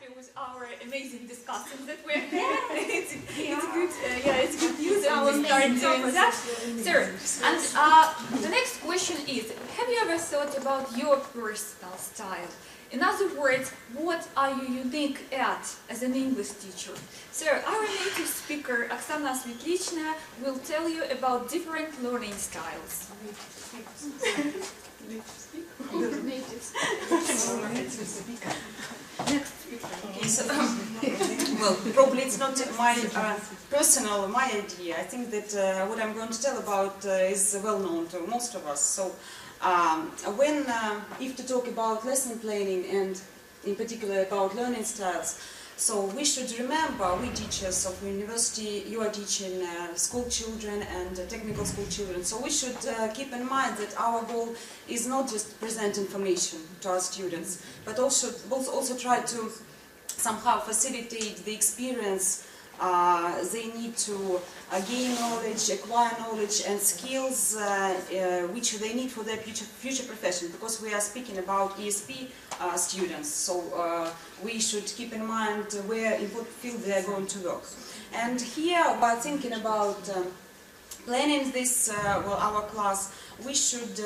happy with our amazing discussion that we're having. It's good. It's good news. I will start doing that. So, and the next question is: have you ever thought about your personal style? In other words, what are you unique at as an English teacher? So, our native speaker, Svitlichna, will tell you about different learning styles. Okay, so, well, probably it's not my personal, my idea. I think that what I'm going to tell about is well known to most of us. So, if to talk about lesson planning and in particular about learning styles, so we should remember, we teachers of university, you are teaching school children and technical school children, so we should keep in mind that our goal is not just present information to our students, but also try to somehow facilitate the experience they need to gain knowledge, acquire knowledge and skills which they need for their future profession, because we are speaking about ESP students, so we should keep in mind in what field they are going to work. And here, while thinking about planning this, our class, we should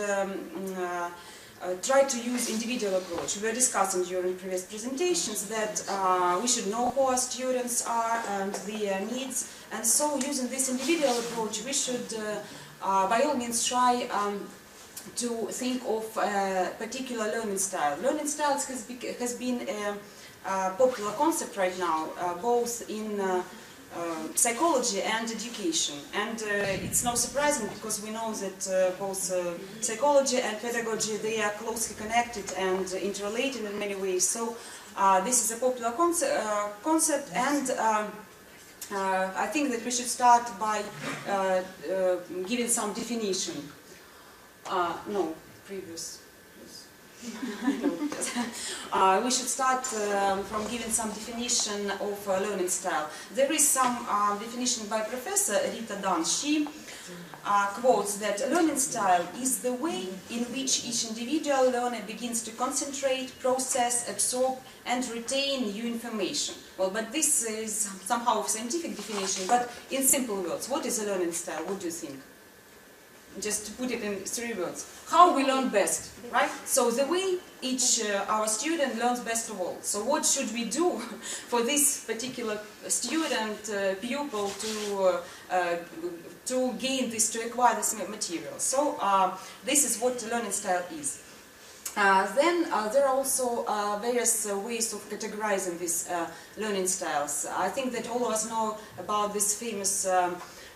try to use individual approach. We were discussing during previous presentations that we should know who our students are and their needs, and so using this individual approach we should by all means try to think of a particular learning style. Learning styles has been a popular concept right now, both in psychology and education, and it's not surprising because we know that both psychology and pedagogy, they are closely connected and interrelated in many ways. So this is a popular concept, and I think that we should start by giving some definition. We should start from giving some definition of learning style. There is some definition by Professor Rita Dunn. She quotes that learning style is the way in which each individual learner begins to concentrate, process, absorb and retain new information. Well, but this is somehow a scientific definition, but in simple words, what is a learning style? What do you think? Just to put it in 3 words. How we learn best, right? So the way each our student learns best of all. So what should we do for this particular student, pupil to gain this, to acquire this material? So this is what learning style is. Then there are also various ways of categorizing these learning styles. I think that all of us know about this famous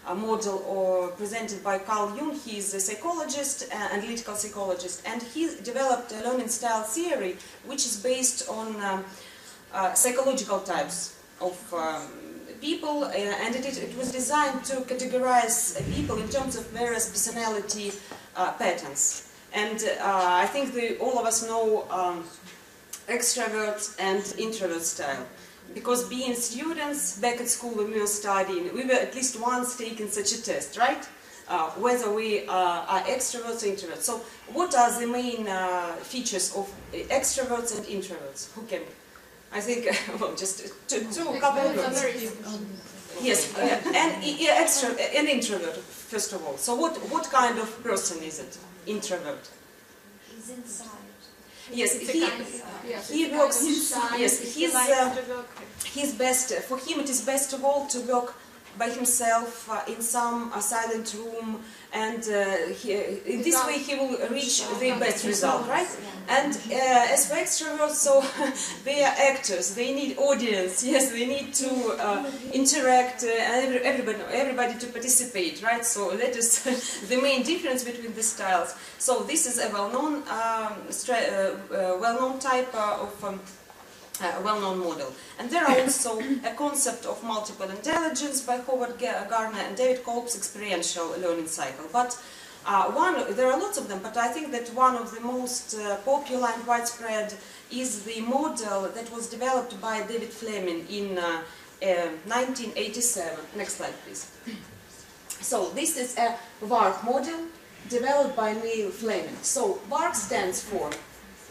model presented by Carl Jung. He is a psychologist, analytical psychologist, and he developed a learning style theory which is based on psychological types of people, and it was designed to categorize people in terms of various personality patterns. And I think all of us know extrovert and introvert style. Because being students back at school when we were studying, we were at least once taking such a test, right? Whether we are extroverts or introverts. So what are the main features of extroverts and introverts? Who can? I think, well, just two couple of words. Yes, an introvert, first of all. So what kind of person is it? Introvert. He's inside. Yes, he works. Yes, he's best. For him, it is best of all to work by himself in some silent room, and in this way he will reach the best result, right? And as for extroverts, so they are actors. They need audience. Yes, they need to interact, and everybody to participate, right? So that is the main difference between the styles. So this is a well-known type of well-known model. And there are also a concept of multiple intelligence by Howard Gardner and David Kolb's experiential learning cycle. But there are lots of them, but I think that one of the most popular and widespread is the model that was developed by David Fleming in 1987. Next slide, please. So this is a VARK model developed by Neil Fleming. So VARK stands for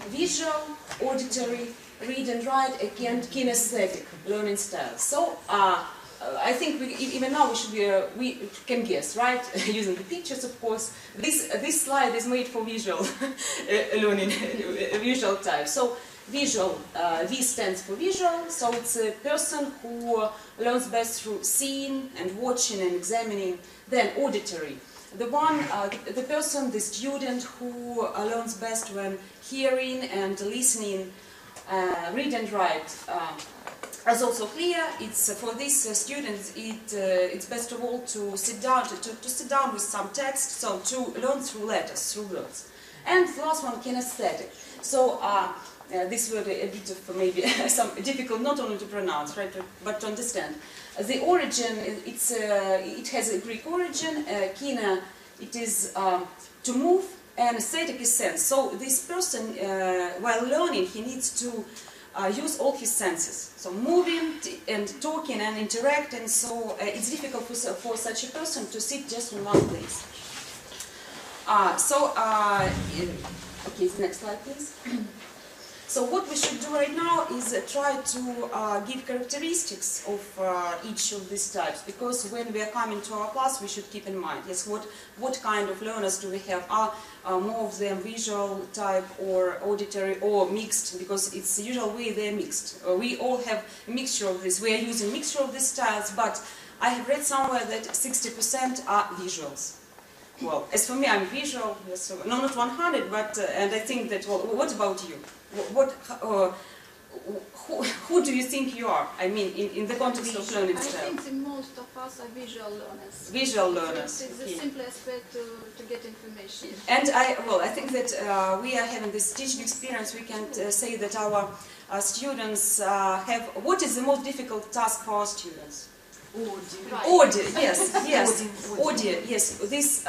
visual, auditory, read and write, and kinesthetic learning styles. So I think even now we can guess, right? Using the pictures, of course. This slide is made for visual learning, visual type. So visual, V stands for visual. So it's a person who learns best through seeing and watching and examining. Then auditory, the person, the student who learns best when hearing and listening. Read and write. As also clear, it's for these students. It's best of all to sit down to sit down with some text, so to learn through letters, through words. And the last one, kinesthetic. So this word a bit of maybe some difficult not only to pronounce, right, but to understand. The origin, it has a Greek origin. Kina, it is to move, and aesthetic is sense. So this person, while learning, he needs to use all his senses. So moving and talking and interacting, so it's difficult for such a person to sit just in one place. Okay, the next slide, please. So what we should do right now is try to give characteristics of each of these types, because when we are coming to our class, we should keep in mind, yes, what kind of learners do we have? Are more of them visual type or auditory or mixed, because it's the usual way they're mixed. We all have a mixture of this. We are using a mixture of these styles, but I have read somewhere that 60% are visuals. Well, as for me, I'm visual, yes, so, no, not 100, but, and I think that, well, what about you? Who do you think you are? I mean, in the context of learning style. I think the most of us are visual learners. Visual learners. It's the simplest way to get information. And I think that we are having this teaching experience. We can say that our students have. What is the most difficult task for our students? Audio, yes, audio, yes. This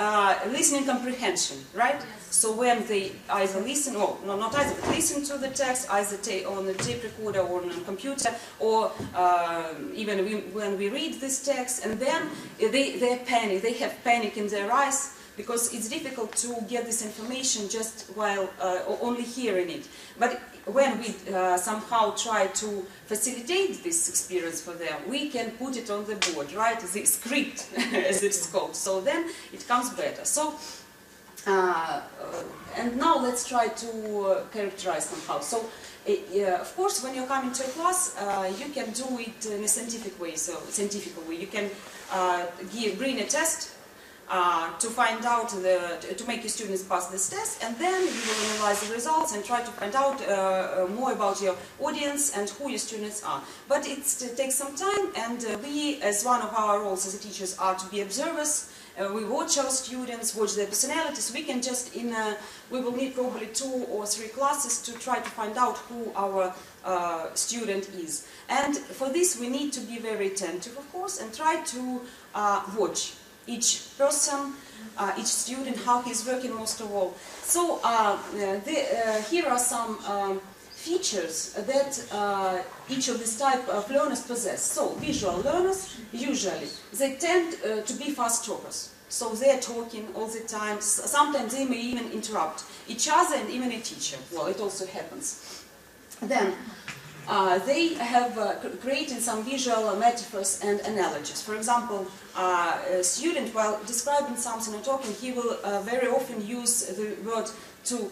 listening comprehension, right? Yes. So when they either listen, or no, not either, but listen to the text, either on a tape recorder or on a computer, or even when we read this text, and then they panic. They have panic in their eyes, because it's difficult to get this information just while only hearing it. But when we somehow try to facilitate this experience for them, we can put it on the board, right? The script, as it's called. So then it comes better. So, and now let's try to characterize somehow. So, of course, when you're coming to a class, you can do it in a scientific way. So, you can bring a test. To find out, to make your students pass this test, and then you will analyze the results and try to find out more about your audience and who your students are. But it takes some time, and we, as one of our roles as teachers, are to be observers. We watch our students, watch their personalities. We can just we will need probably 2 or 3 classes to try to find out who our student is. And for this, we need to be very attentive, of course, and try to watch each person, each student, how he's working most of all. So here are some features that each of these type of learners possess. So visual learners, usually, they tend to be fast talkers. So they're talking all the time. Sometimes they may even interrupt each other and even a teacher. Well, it also happens. Then, they have created some visual metaphors and analogies. For example, a student, while describing something or talking, he will very often use the word to,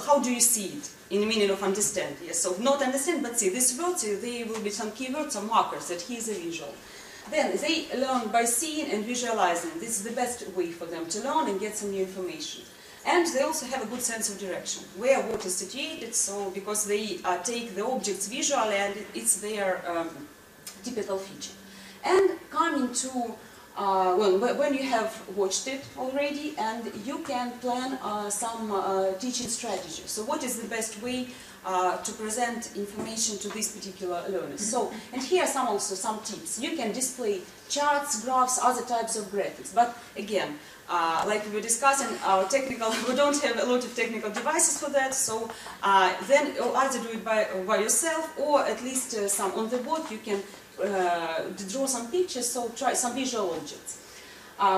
how do you see it, in the meaning of understand. Yes, so not understand, but see. This word, there will be some keywords or markers that he is a visual. Then they learn by seeing and visualizing. This is the best way for them to learn and get some new information. And they also have a good sense of direction, where what is situated, so because they take the objects visually and it's their typical feature. And coming to, when you have watched it already, and you can plan some teaching strategy. So what is the best way to present information to these particular learners? So, and here are also some tips. You can display charts, graphs, other types of graphics, but again, like we were discussing, we don't have a lot of technical devices for that, so then either do it by yourself, or at least some on the board you can draw some pictures, so try some visual objects.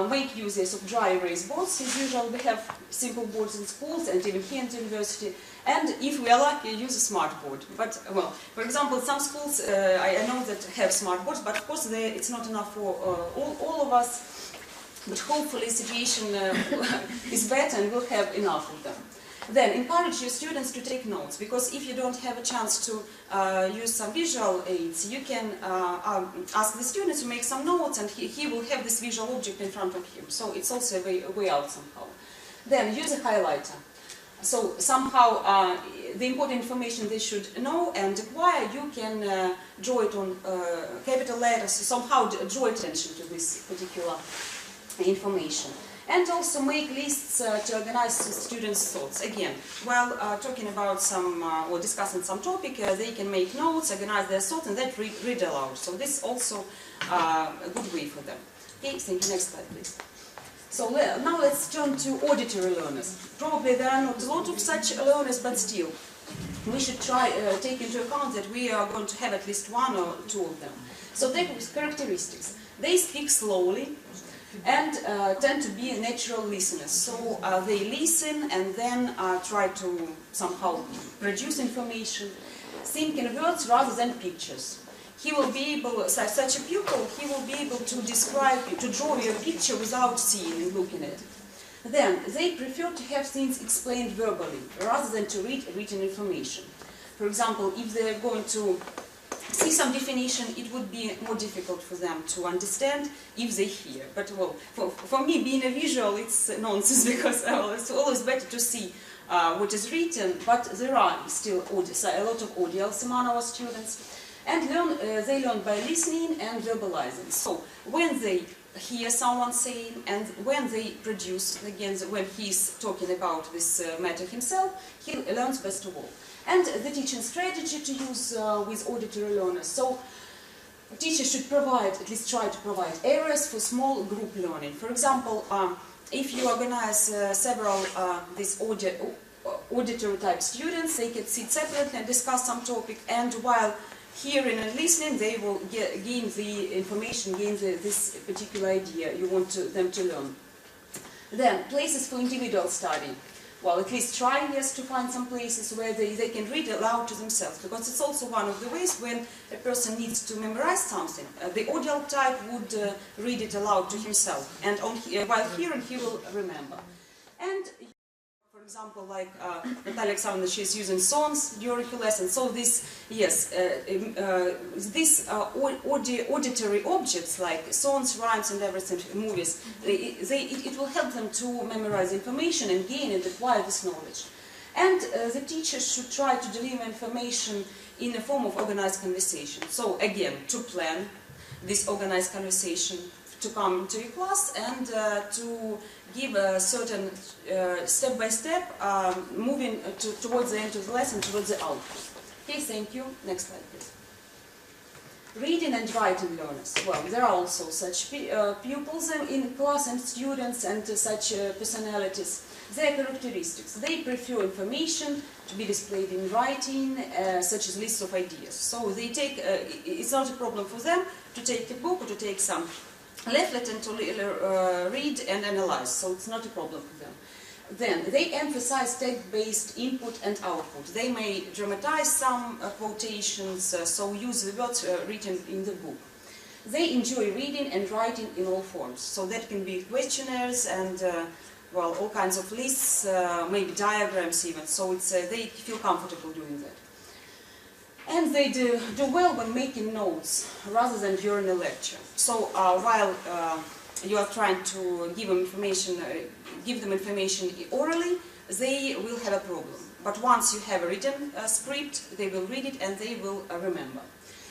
Make use of dry erase boards. As usual, we have simple boards in schools and even here in the university. And if we are lucky, use a smartboard. But, well, for example, some schools, I know that have smartboards, but of course it's not enough for all of us. But hopefully the situation is better and we'll have enough of them. Then encourage your students to take notes, because if you don't have a chance to use some visual aids, you can ask the student to make some notes, and he will have this visual object in front of him. So it's also a way out somehow. Then use a highlighter. So somehow the important information they should know and acquire, you can draw it on capital letters, somehow draw attention to this particular information. And also make lists to organize students' thoughts. Again, while talking about some or discussing some topic, they can make notes, organize their thoughts, and then read aloud. So this is also a good way for them. Okay, thank you. Next slide, please. So now let's turn to auditory learners. Probably there are not a lot of such learners, but still, we should try take into account that we are going to have at least one or two of them. So their characteristics: they speak slowly and tend to be natural listeners. So they listen and then try to somehow produce information, think in words rather than pictures. He will be able, such a pupil, he will be able to describe, to draw you a picture without seeing and looking at it. Then, they prefer to have things explained verbally, rather than to read written information. For example, if they're going to see some definition, it would be more difficult for them to understand if they hear. But, well, for me, being a visual, it's nonsense, because it's always better to see what is written, but there are still a lot of audios among our students. And they learn by listening and verbalizing. So when they hear someone saying and when they produce, again, when he's talking about this matter himself, he learns best of all. And the teaching strategy to use with auditory learners. So teachers should provide, at least try to provide, areas for small group learning. For example, if you organize several these auditory type students, they can sit separately and discuss some topic, and while hearing and listening, they will gain the information, gain this particular idea you want them to learn. Then, places for individual study. Well, at least try, yes, to find some places where they can read aloud to themselves, because it's also one of the ways when a person needs to memorize something. The audio type would read it aloud to himself, and while hearing, he will remember. And for example, like Alexandra, she's using songs during her lesson. So this, yes, these auditory objects like songs, rhymes, and everything, movies, it will help them to memorize information and gain and acquire this knowledge. And the teachers should try to deliver information in the form of organized conversation. So again, to plan this organized conversation, to come into your class and to give a certain step-by-step moving towards the end of the lesson, towards the output. Okay, thank you. Next slide, please. Reading and writing learners. Well, there are also such pupils in class and students and such personalities. Their characteristics. They prefer information to be displayed in writing, such as lists of ideas. So they take, it's not a problem for them to take a book or to take some leaflet and to read and analyze, so it's not a problem for them. Then, they emphasize text-based input and output. They may dramatize some quotations, so use the words written in the book. They enjoy reading and writing in all forms, so that can be questionnaires and, well, all kinds of lists, maybe diagrams even, so it's, they feel comfortable doing that. And they do well when making notes rather than during a lecture. So while you are trying to give them information orally, they will have a problem. But once you have a written script, they will read it and they will remember.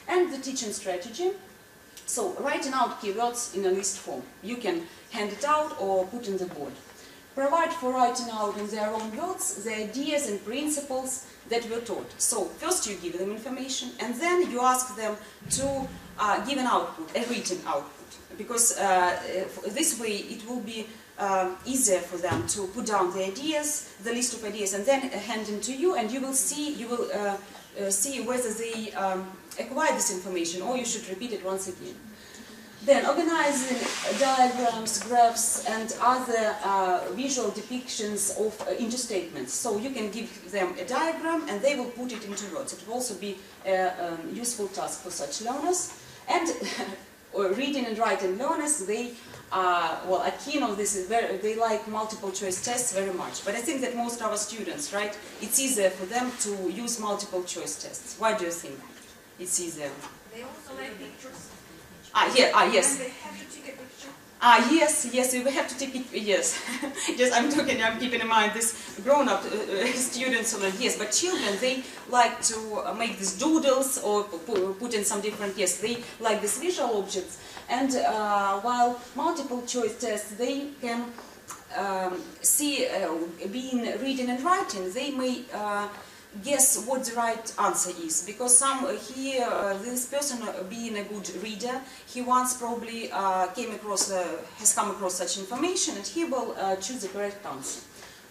And the teaching strategy. So writing out keywords in a list form. You can hand it out or put in the board. Provide for writing out in their own words the ideas and principles that were taught. So first you give them information and then you ask them to give an output, a written output. Because this way it will be easier for them to put down the ideas, the list of ideas, and then hand them to you, and you will see whether they acquire this information or you should repeat it once again. Then organizing diagrams, graphs, and other visual depictions of into statements. So you can give them a diagram and they will put it into words. It will also be a useful task for such learners. And reading and writing learners, they well, are keen on this. They like multiple choice tests very much. But I think that most of our students, right, it's easier for them to use multiple choice tests. Why do you think it's easier? They also like pictures. Yes. And they have to take a picture. Yes, we have to take it, yes. Yes, I'm keeping in mind this grown-up students, yes, but children, they like to make these doodles or put in some different, yes, they like these visual objects. And while multiple choice tests, they can see, being reading and writing, they may guess what the right answer is, because this person being a good reader, he once probably has come across such information, and he will choose the correct answer.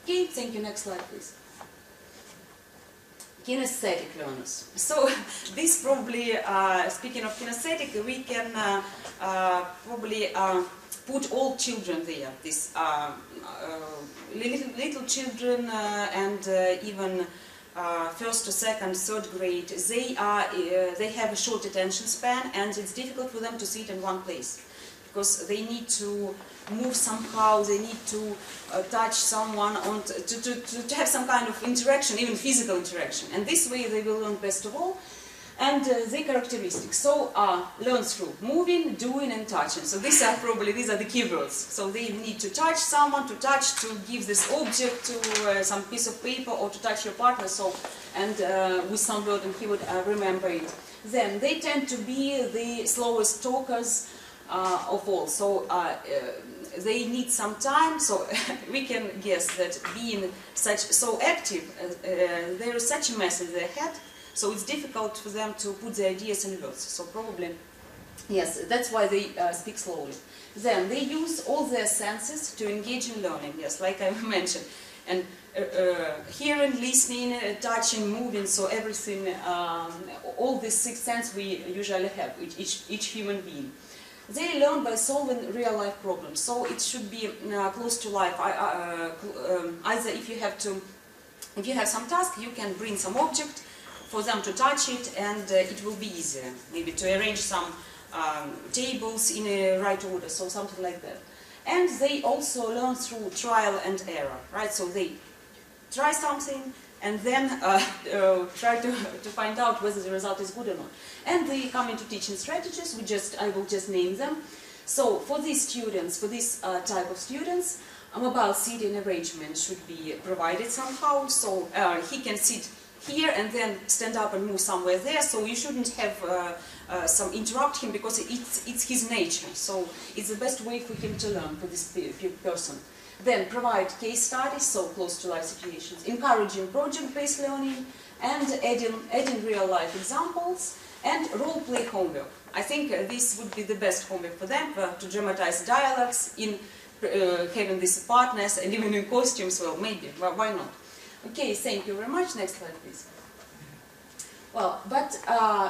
Okay, thank you. Next slide, please. Kinesthetic learners. So this probably, speaking of kinesthetic, we can probably put all children there. These little children and even first to second, third grade, they have a short attention span, and it's difficult for them to sit in one place because they need to move somehow, they need to touch someone, to have some kind of interaction, even physical interaction. And this way they will learn best of all. And the characteristics, so learn through moving, doing, and touching. So these are the keywords. So they need to touch someone, to give this object to some piece of paper, or to touch your partner. So, and with some word and keyword, remember it. Then they tend to be the slowest talkers of all. So they need some time. So we can guess that being so active, there is such a mess in their head. So it's difficult for them to put their ideas in words. So probably, yes, that's why they speak slowly. Then they use all their senses to engage in learning, yes, like I mentioned. And hearing, listening, touching, moving, so everything, all these six senses we usually have, each human being. They learn by solving real-life problems. So it should be close to life. Either if you have some task, you can bring some object for them to touch it, and it will be easier, maybe to arrange some tables in a right order, so something like that. And they also learn through trial and error, right? So they try something and then try to find out whether the result is good or not. And they come into teaching strategies. I will just name them. So for these students, for this type of students, a mobile seating arrangement should be provided somehow. So he can sit here and then stand up and move somewhere there, so you shouldn't have some interrupt him, because it's his nature. So it's the best way for him to learn, for this person. Then provide case studies, so close to life situations, encouraging project-based learning, and adding real-life examples, and role-play homework. I think this would be the best homework for them, to dramatize dialogues in having these partners, and even in costumes. Well, maybe, why not? Okay, thank you very much. Next slide, please. Well, but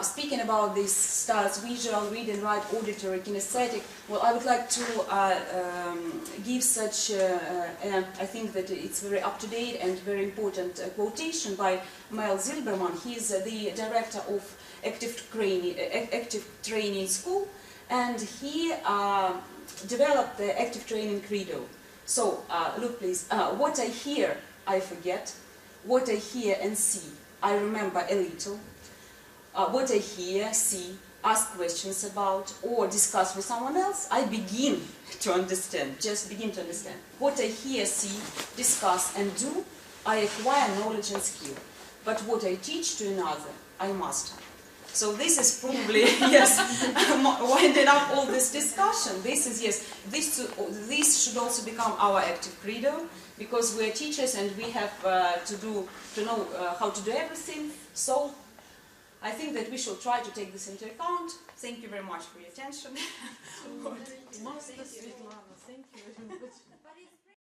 speaking about these styles, visual, read and write, auditory, kinesthetic, well, I would like to give such, I think that it's very up-to-date and very important quotation by Mel Zilberman. He is the director of Active Training School, and he developed the Active Training Credo. So, look please, what I hear, I forget. What I hear and see, I remember a little. What I hear, see, ask questions about, or discuss with someone else, I begin to understand, just begin to understand. What I hear, see, discuss and do, I acquire knowledge and skill. But what I teach to another, I master. So this is probably, yes, winding up all this discussion. This is, yes, this should also become our active credo, because we are teachers and we have to know how to do everything. So I think that we should try to take this into account. Thank you very much for your attention. Thank you very much.